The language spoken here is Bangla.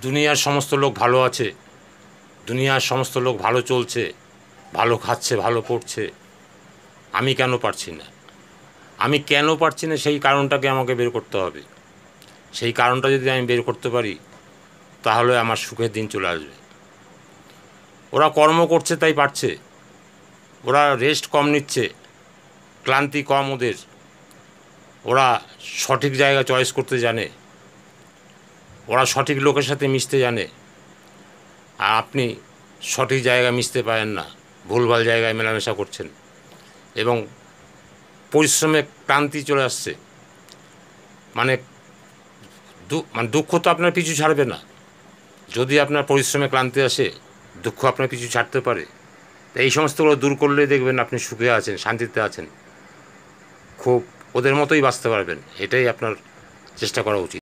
দুনিয়ার সমস্ত লোক ভালো আছে, দুনিয়ার সমস্ত লোক ভালো চলছে, ভালো খাচ্ছে, ভালো পড়ছে, আমি কেন পারছি না? আমি কেন পারছি না সেই কারণটাকে আমাকে বের করতে হবে। সেই কারণটা যদি আমি বের করতে পারি তাহলে আমার সুখের দিন চলে আসবে। ওরা কর্ম করছে তাই পারছে, ওরা রেস্ট কম নিচ্ছে, ক্লান্তি কম ওদের, ওরা সঠিক জায়গা চয়েস করতে জানে, ওরা সঠিক লোকের সাথে মিশতে জানে। আর আপনি সঠিক জায়গায় মিশতে পারেন না, ভুলভাল জায়গায় মেলামেশা করছেন এবং পরিশ্রমে ক্লান্তি চলে আসছে। মানে দুঃখ তো আপনার পিছু ছাড়বে না। যদি আপনার পরিশ্রমে ক্লান্তি আসে, দুঃখ আপনার পিছু ছাড়তে পারে। এই সমস্তগুলো দূর করলেই দেখবেন আপনি সুখে আছেন, শান্তিতে আছেন, খুব ওদের মতোই বাঁচতে পারবেন। এটাই আপনার চেষ্টা করা উচিত।